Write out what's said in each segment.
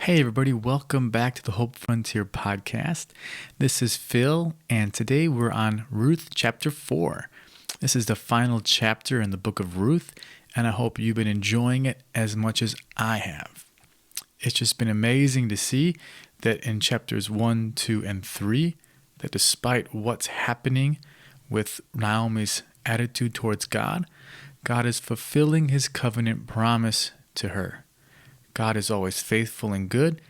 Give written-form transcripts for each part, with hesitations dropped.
Hey, everybody, welcome back to the Hope Frontier podcast. This is Phil, and today we're on Ruth chapter 4. This is the final chapter in the book of Ruth, and I hope you've been enjoying it as much as I have. It's just been amazing to see that in chapters 1, 2, and 3, that despite what's happening with Naomi's attitude towards God, God is fulfilling his covenant promise to her. God is always faithful and good,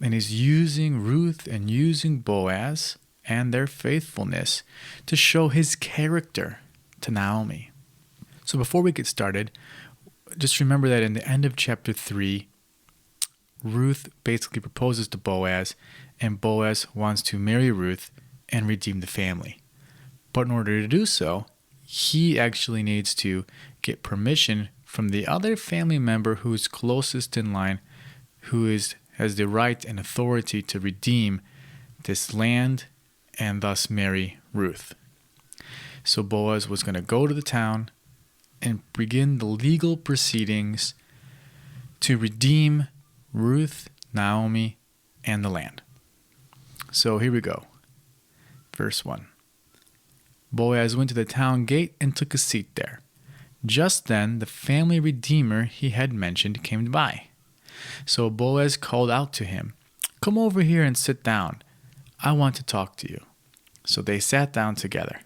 and he's using Ruth and using Boaz and their faithfulness to show his character to Naomi. So before we get started, just remember that in the end of chapter 3, Ruth basically proposes to Boaz, and Boaz wants to marry Ruth and redeem the family. But in order to do so, he actually needs to get permission from the other family member who is closest in line, has the right and authority to redeem this land and thus marry Ruth. So Boaz was going to go to the town and begin the legal proceedings to redeem Ruth, Naomi, and the land. So here we go. Verse 1. Boaz went to the town gate and took a seat there. Just then, the family redeemer he had mentioned came by. So Boaz called out to him, "Come over here and sit down. I want to talk to you." So they sat down together.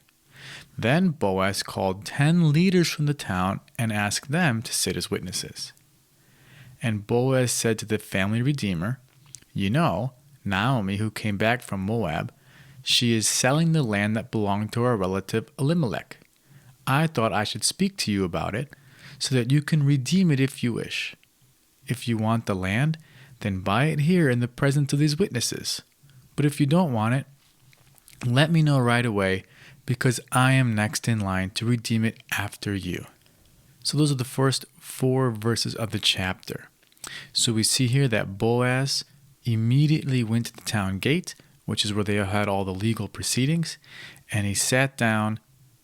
Then Boaz called 10 leaders from the town and asked them to sit as witnesses. And Boaz said to the family redeemer, "You know, Naomi, who came back from Moab, she is selling the land that belonged to our relative Elimelech. I thought I should speak to you about it so that you can redeem it if you wish. If you want the land, then buy it here in the presence of these witnesses. But if you don't want it, let me know right away, because I am next in line to redeem it after you." So those are the first 4 verses of the chapter. So we see here that Boaz immediately went to the town gate, which is where they had all the legal proceedings, and he sat down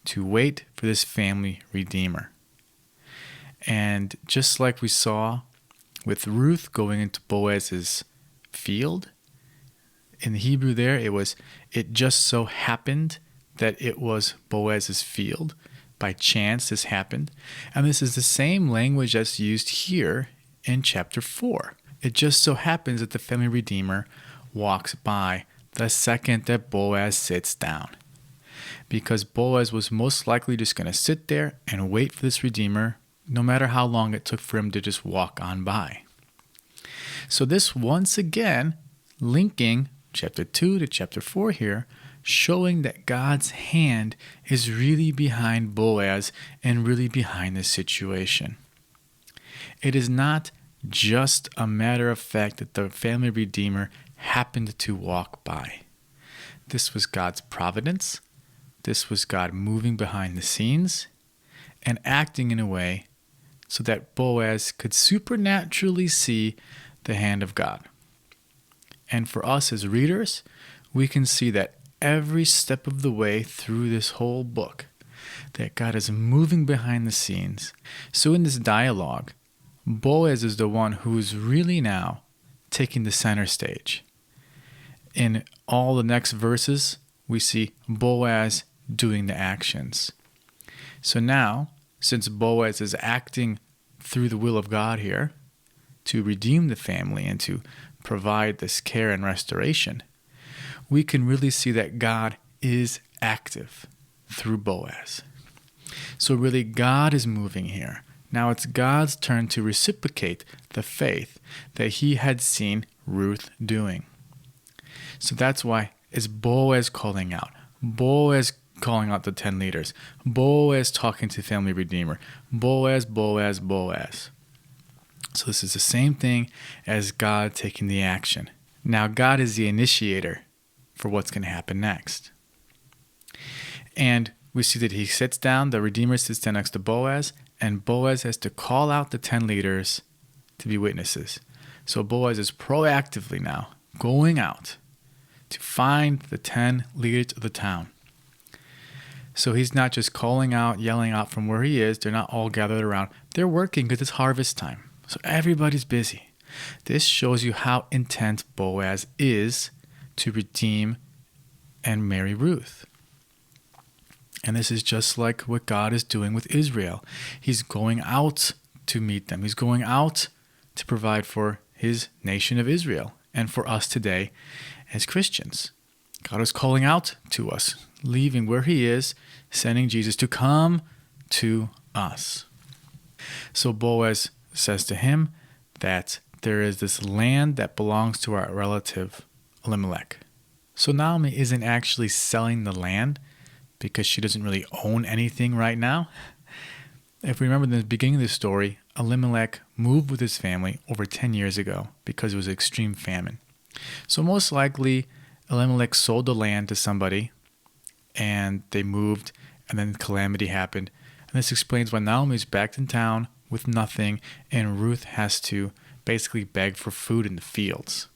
to wait for this family redeemer. And just like we saw with Ruth going into Boaz's field, in the Hebrew there, it just so happened that it was Boaz's field. By chance, this happened. And this is the same language that's used here in chapter 4. It just so happens that the family redeemer walks by the second that Boaz sits down, because Boaz was most likely just going to sit there and wait for this redeemer, no matter how long it took for him to just walk on by. So this once again linking chapter 2 to chapter 4 here, showing that God's hand is really behind Boaz and really behind this situation. It is not just a matter of fact that the family redeemer happened to walk by. This was God's providence. This was God moving behind the scenes and acting in a way so that Boaz could supernaturally see the hand of God. And for us as readers, we can see that every step of the way through this whole book, that God is moving behind the scenes. So in this dialogue, Boaz is the one who is really now taking the center stage. In all the next verses, we see Boaz doing the actions. So now, since Boaz is acting through the will of God here to redeem the family and to provide this care and restoration, we can really see that God is active through Boaz. So really, God is moving here. Now it's God's turn to reciprocate the faith that he had seen Ruth doing. So that's why it's Boaz calling out. Boaz calling out the 10 leaders. Boaz talking to family redeemer. Boaz, Boaz, Boaz. So this is the same thing as God taking the action. Now God is the initiator for what's going to happen next. And we see that he sits down, the redeemer sits down next to Boaz, and Boaz has to call out the 10 leaders to be witnesses. So Boaz is proactively now going out to find the 10 leaders of the town. So he's not just calling out, yelling out from where he is. They're not all gathered around. They're working because it's harvest time. So everybody's busy. This shows you how intent Boaz is to redeem and marry Ruth. And this is just like what God is doing with Israel. He's going out to meet them. He's going out to provide for his nation of Israel and for us today as Christians. God is calling out to us, leaving where he is, sending Jesus to come to us. So Boaz says to him that there is this land that belongs to our relative Elimelech. So Naomi isn't actually selling the land because she doesn't really own anything right now. If we remember in the beginning of the story, Elimelech moved with his family over 10 years ago because it was extreme famine. So most likely Elimelech sold the land to somebody and they moved, and then calamity happened. And this explains why Naomi's back in town with nothing and Ruth has to basically beg for food in the fields.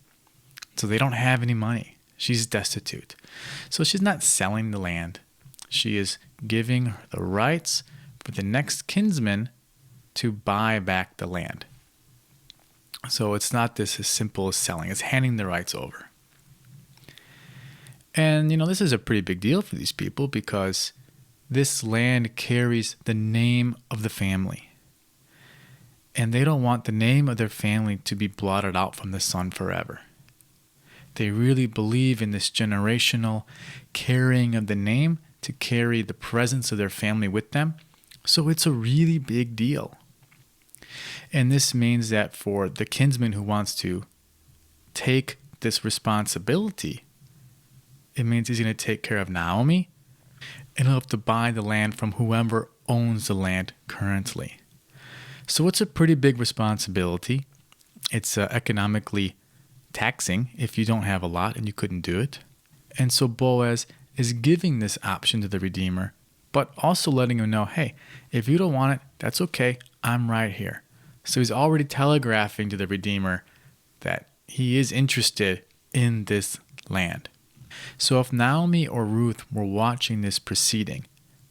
So they don't have any money. She's destitute. So she's not selling the land. She is giving the rights for the next kinsman to buy back the land. So it's not this as simple as selling. It's handing the rights over. And, this is a pretty big deal for these people because this land carries the name of the family. And they don't want the name of their family to be blotted out from the sun forever. They really believe in this generational carrying of the name to carry the presence of their family with them. So it's a really big deal. And this means that for the kinsman who wants to take this responsibility, it means he's going to take care of Naomi and he'll have to buy the land from whoever owns the land currently. So it's a pretty big responsibility. It's economically taxing if you don't have a lot and you couldn't do it. And so Boaz is giving this option to the Redeemer, but also letting him know, hey, if you don't want it, that's okay. I'm right here. So he's already telegraphing to the Redeemer that he is interested in this land. So if Naomi or Ruth were watching this proceeding,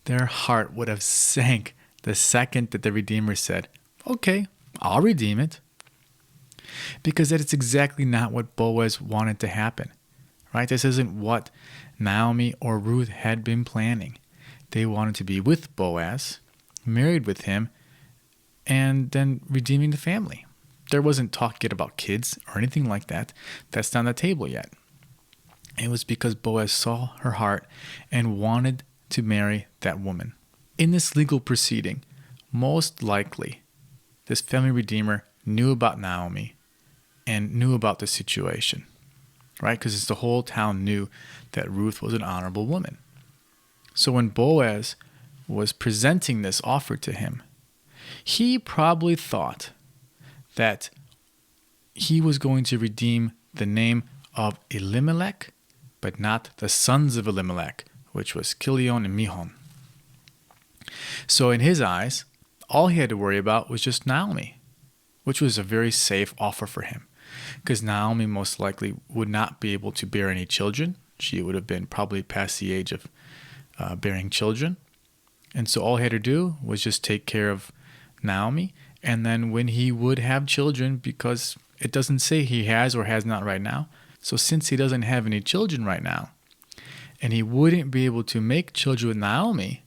their heart would have sank the second that the Redeemer said, okay, I'll redeem it. Because that is exactly not what Boaz wanted to happen, right? This isn't what Naomi or Ruth had been planning. They wanted to be with Boaz, married with him, and then redeeming the family. There wasn't talk yet about kids or anything like that. That's not on the table yet. It was because Boaz saw her heart and wanted to marry that woman. In this legal proceeding, most likely, this family redeemer knew about Naomi and knew about the situation, right? Because the whole town knew that Ruth was an honorable woman. So when Boaz was presenting this offer to him, he probably thought that he was going to redeem the name of Elimelech, but not the sons of Elimelech, which was Kilion and Mihon. So in his eyes, all he had to worry about was just Naomi, which was a very safe offer for him, because Naomi most likely would not be able to bear any children. She would have been probably past the age of bearing children. And so all he had to do was just take care of Naomi. And then when he would have children, because it doesn't say he has or has not right now. So since he doesn't have any children right now, and he wouldn't be able to make children with Naomi,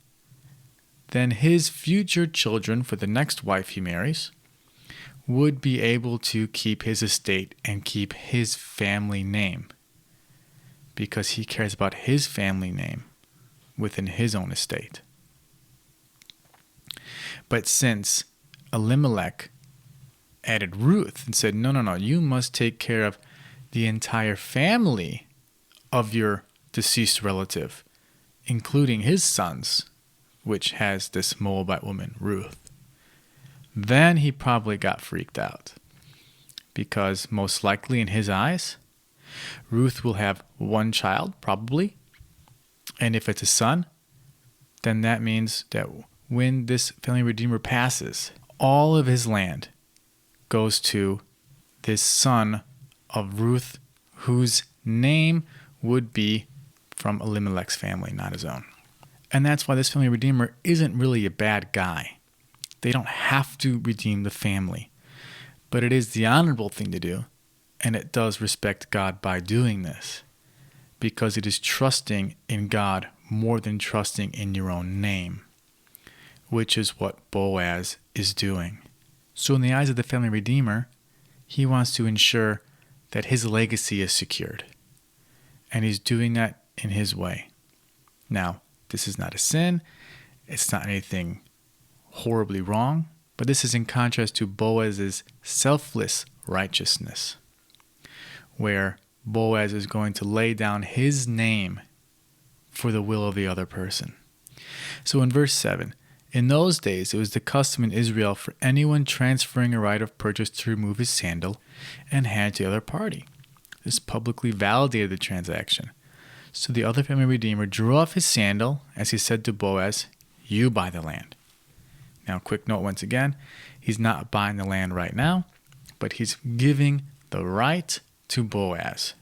then his future children for the next wife he marries would be able to keep his estate and keep his family name, because he cares about his family name within his own estate. But since Elimelech added Ruth and said, no, you must take care of the entire family of your deceased relative, including his sons, which has this Moabite woman, Ruth, then he probably got freaked out, because most likely in his eyes, Ruth will have one child, probably, and if it's a son, then that means that when this family redeemer passes, all of his land goes to this son of Ruth, whose name would be from Elimelech's family, not his own. And that's why this family redeemer isn't really a bad guy. They don't have to redeem the family. But it is the honorable thing to do, and it does respect God by doing this, because it is trusting in God more than trusting in your own name, which is what Boaz is doing. So in the eyes of the family redeemer, he wants to ensure that his legacy is secured. And he's doing that in his way. Now, this is not a sin. It's not anything horribly wrong. But this is in contrast to Boaz's selfless righteousness, where Boaz is going to lay down his name for the will of the other person. So in verse 7, in those days it was the custom in Israel for anyone transferring a right of purchase to remove his sandal and hand it to the other party. This publicly validated the transaction. So the other family redeemer drew off his sandal as he said to Boaz, "You buy the land." Now, quick note once again, he's not buying the land right now, but he's giving the right to Boaz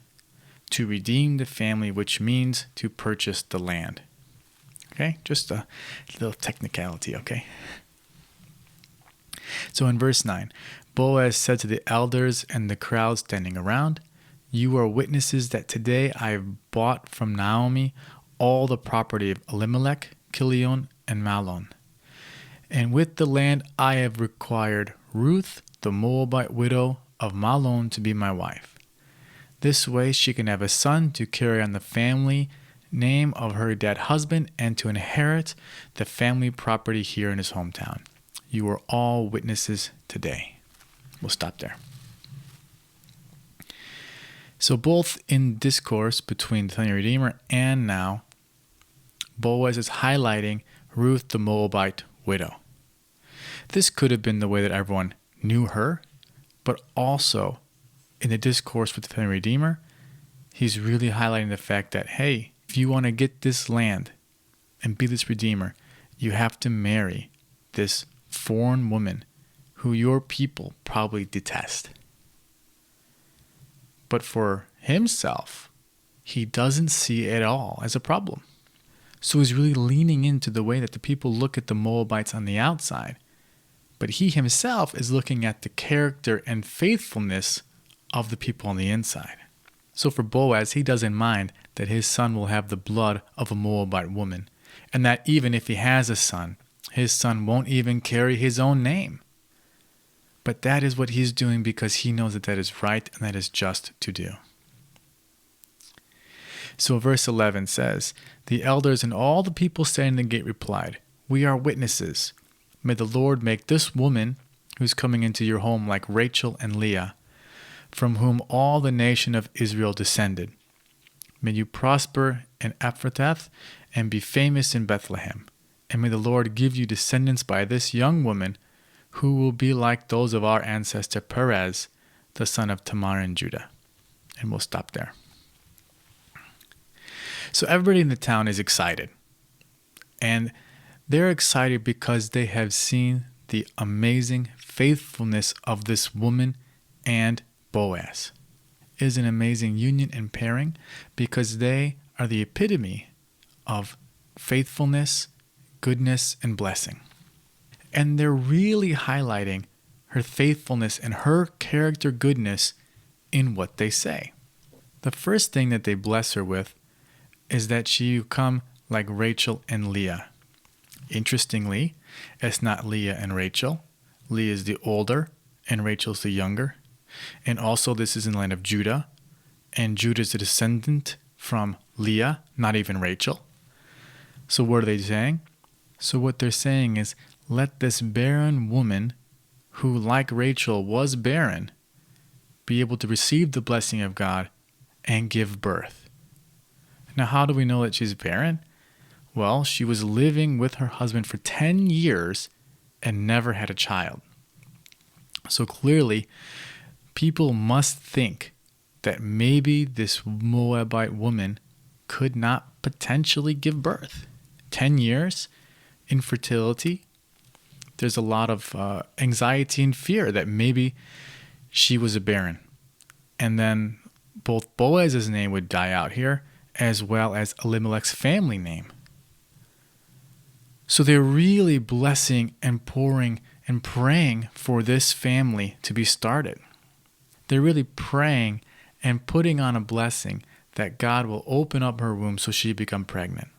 to redeem the family, which means to purchase the land. Okay, just a little technicality, okay? So in verse 9, Boaz said to the elders and the crowd standing around, "You are witnesses that today I have bought from Naomi all the property of Elimelech, Kilion, and Mahlon. And with the land I have required Ruth, the Moabite widow of Mahlon, to be my wife. This way she can have a son to carry on the family name of her dead husband and to inherit the family property here in his hometown. You are all witnesses today." We'll stop there. So both in discourse between the family redeemer and now, Boaz is highlighting Ruth the Moabite widow. This could have been the way that everyone knew her, but also in the discourse with the family redeemer, he's really highlighting the fact that, hey, if you want to get this land and be this redeemer, you have to marry this foreign woman who your people probably detest. But for himself, he doesn't see it at all as a problem. So he's really leaning into the way that the people look at the Moabites on the outside. But he himself is looking at the character and faithfulness of the people on the inside. So for Boaz, he doesn't mind that his son will have the blood of a Moabite woman, and that even if he has a son, his son won't even carry his own name. But that is what he's doing because he knows that that is right and that is just to do. So verse 11 says, "The elders and all the people standing in the gate replied, 'We are witnesses. May the Lord make this woman who's coming into your home like Rachel and Leah, from whom all the nation of Israel descended. May you prosper in Ephrathah and be famous in Bethlehem. And may the Lord give you descendants by this young woman, who will be like those of our ancestor Perez, the son of Tamar in Judah.'" And we'll stop there. So everybody in the town is excited. And they're excited because they have seen the amazing faithfulness of this woman and Boaz. It is an amazing union and pairing because they are the epitome of faithfulness, goodness, and blessing. And they're really highlighting her faithfulness and her character goodness in what they say. The first thing that they bless her with is that she will come like Rachel and Leah. Interestingly, it's not Leah and Rachel. Leah is the older and Rachel's the younger. And also this is in the land of Judah. And Judah is a descendant from Leah, not even Rachel. So what are they saying? So what they're saying is, let this barren woman, who like Rachel was barren, be able to receive the blessing of God and give birth. Now, how do we know that she's barren? Well, she was living with her husband for 10 years and never had a child. So clearly, people must think that maybe this Moabite woman could not potentially give birth. 10 years, infertility. There's a lot of anxiety and fear that maybe she was a barren. And then both Boaz's name would die out here, as well as Elimelech's family name. So they're really blessing and pouring and praying for this family to be started. They're really praying and putting on a blessing that God will open up her womb so she become pregnant.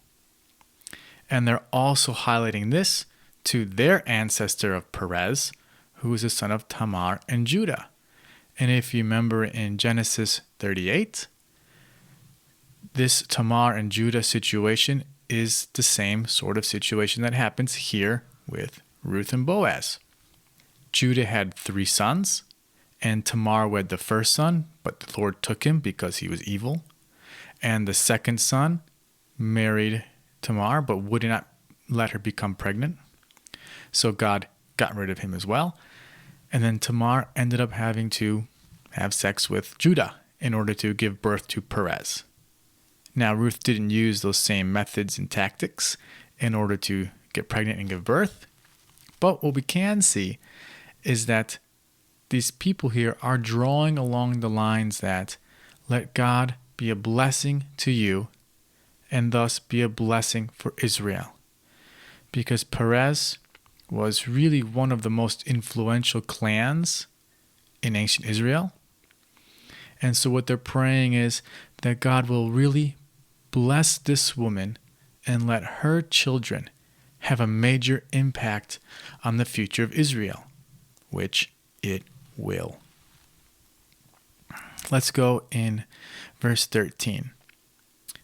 And they're also highlighting this to their ancestor of Perez, who is the son of Tamar and Judah. And if you remember in Genesis 38, this Tamar and Judah situation is the same sort of situation that happens here with Ruth and Boaz. Judah had 3 sons, and Tamar wed the first son, but the Lord took him because he was evil. And the second son married Tamar, but would not let her become pregnant. So God got rid of him as well. And then Tamar ended up having to have sex with Judah in order to give birth to Perez. Now, Ruth didn't use those same methods and tactics in order to get pregnant and give birth. But what we can see is that these people here are drawing along the lines that let God be a blessing to you and thus be a blessing for Israel. Because Perez was really one of the most influential clans in ancient Israel. And so what they're praying is that God will really bless this woman and let her children have a major impact on the future of Israel, which it will. Let's go in verse 13.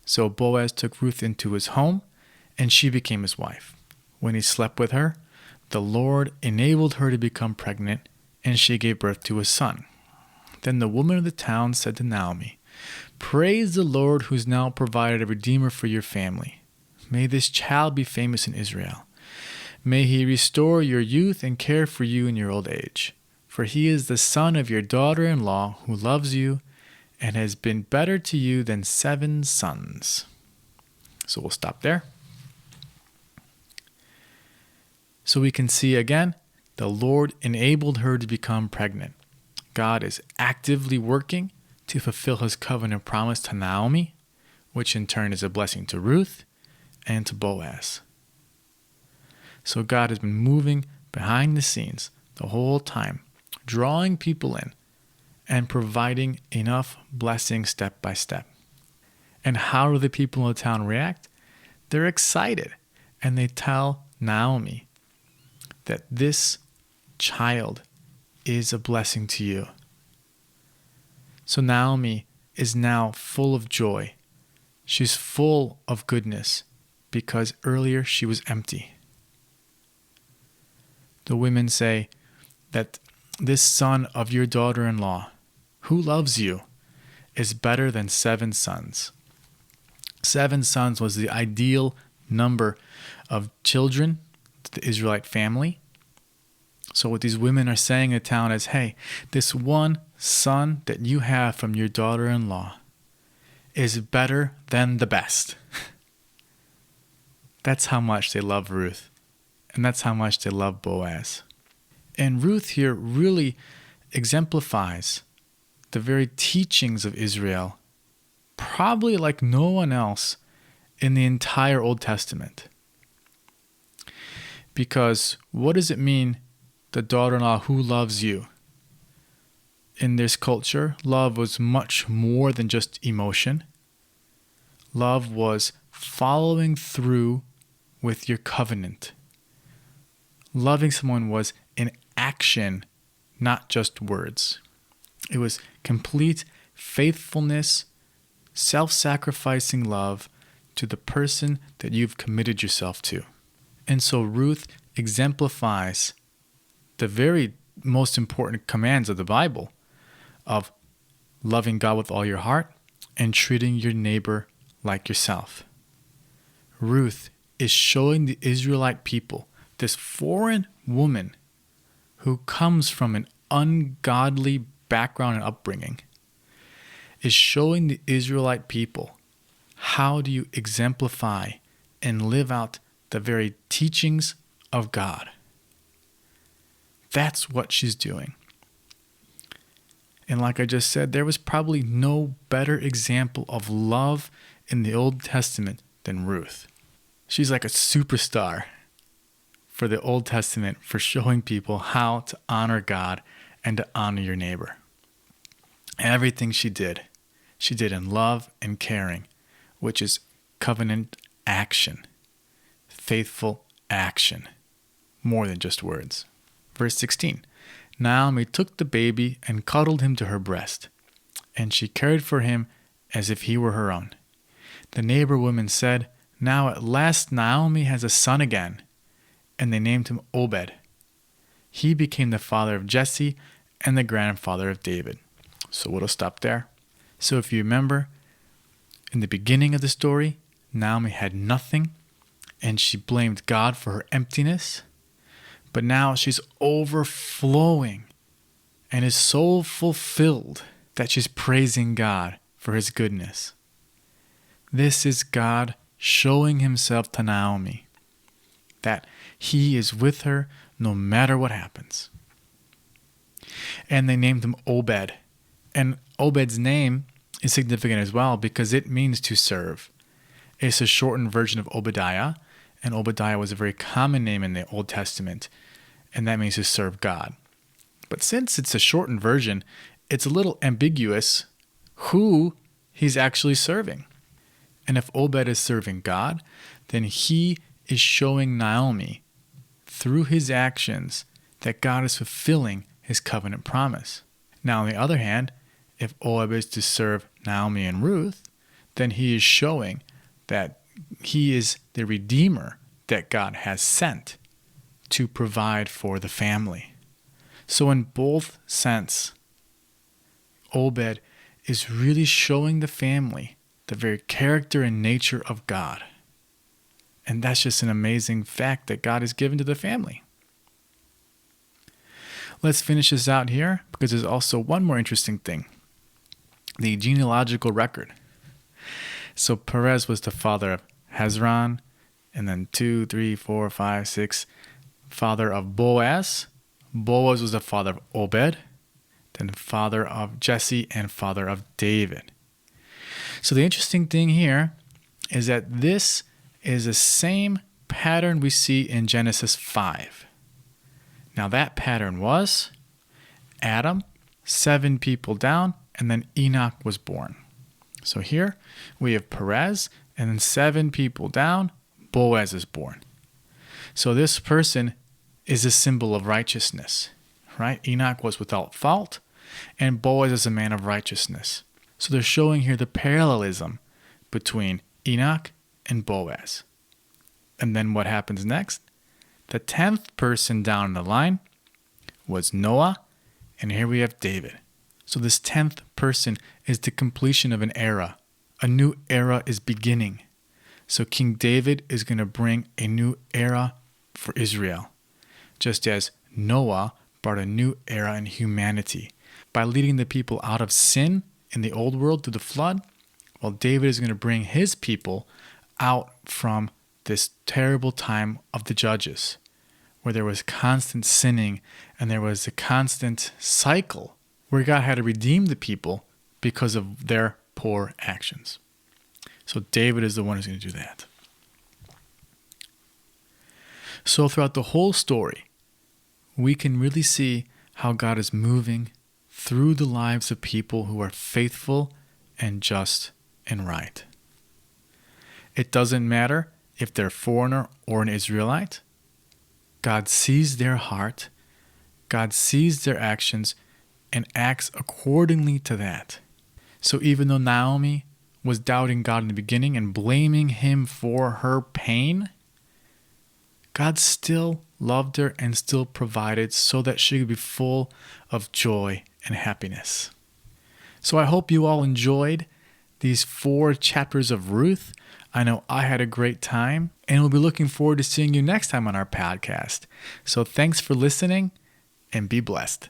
So Boaz took Ruth into his home, and she became his wife. When he slept with her, the Lord enabled her to become pregnant, and she gave birth to a son. Then the woman of the town said to Naomi, "Praise the Lord who's now provided a redeemer for your family. May this child be famous in Israel. May he restore your youth and care for you in your old age. For he is the son of your daughter-in-law who loves you and has been better to you than 7 sons." So we'll stop there. So we can see again, the Lord enabled her to become pregnant. God is actively working to fulfill his covenant promise to Naomi, which in turn is a blessing to Ruth and to Boaz. So God has been moving behind the scenes the whole time, drawing people in and providing enough blessing step by step. And how do the people in the town react? They're excited, and they tell Naomi that this child is a blessing to you. So Naomi is now full of joy. She's full of goodness because earlier she was empty. The women say that this son of your daughter-in-law, who loves you, is better than 7 sons. 7 sons was the ideal number of children to the Israelite family. So what these women are saying in the town is, hey, this one son that you have from your daughter-in-law is better than the best. That's how much they love Ruth. And that's how much they love Boaz. And Ruth here really exemplifies the very teachings of Israel, probably like no one else in the entire Old Testament. Because what does it mean, the daughter-in-law who loves you? In this culture, love was much more than just emotion. Love was following through with your covenant. Loving someone was in action, not just words. It was complete faithfulness, self-sacrificing love to the person that you've committed yourself to. And so Ruth exemplifies the very most important commands of the Bible of loving God with all your heart and treating your neighbor like yourself. Ruth is showing the Israelite people, this foreign woman who comes from an ungodly background and upbringing, is showing the Israelite people how do you exemplify and live out the very teachings of God. That's what she's doing. And like I just said, there was probably no better example of love in the Old Testament than Ruth. She's like a superstar for the Old Testament for showing people how to honor God and to honor your neighbor. Everything she did in love and caring, which is covenant action, faithful action, more than just words. Verse 16, Naomi took the baby and cuddled him to her breast, and she cared for him as if he were her own. The neighbor women said, "Now at last Naomi has a son again," and they named him Obed. He became the father of Jesse and the grandfather of David. So we'll stop there. So if you remember, in the beginning of the story, Naomi had nothing, and she blamed God for her emptiness. But now she's overflowing and is so fulfilled that she's praising God for his goodness. This is God showing himself to Naomi, that he is with her no matter what happens. And they named him Obed. And Obed's name is significant as well because it means to serve. It's a shortened version of Obadiah, and Obadiah was a very common name in the Old Testament, and that means to serve God. But since it's a shortened version, it's a little ambiguous who he's actually serving. And if Obed is serving God, then he is showing Naomi through his actions that God is fulfilling his covenant promise. Now, on the other hand, if Obed is to serve Naomi and Ruth, then he is showing that he is the redeemer that God has sent to provide for the family. So in both sense, Obed is really showing the family the very character and nature of God. And that's just an amazing fact that God has given to the family. Let's finish this out here because there's also one more interesting thing. The genealogical record. So Perez was the father of Hezron, and then 2, 3, 4, 5, 6, father of Boaz. Boaz was the father of Obed, then father of Jesse and father of David. So the interesting thing here is that this is the same pattern we see in Genesis 5. Now that pattern was Adam, 7 people down, and then Enoch was born. So here we have Perez, and then 7 people down, Boaz is born. So this person is a symbol of righteousness, right? Enoch was without fault, and Boaz is a man of righteousness. So they're showing here the parallelism between Enoch and Boaz. And then what happens next? The 10th person down the line was Noah, and here we have David. So this 10th person is the completion of an era. A new era is beginning. So King David is going to bring a new era for Israel, just as Noah brought a new era in humanity. By leading the people out of sin in the old world through the flood, well, David is going to bring his people out from this terrible time of the judges, where there was constant sinning and there was a constant cycle where God had to redeem the people because of their poor actions. So David is the one who's going to do that. So throughout the whole story, we can really see how God is moving through the lives of people who are faithful and just and right. It doesn't matter if they're a foreigner or an Israelite. God sees their heart, God sees their actions, and acts accordingly to that. So even though Naomi was doubting God in the beginning and blaming him for her pain, God still loved her and still provided so that she could be full of joy and happiness. So I hope you all enjoyed these 4 chapters of Ruth. I know I had a great time, and we'll be looking forward to seeing you next time on our podcast. So thanks for listening, and be blessed.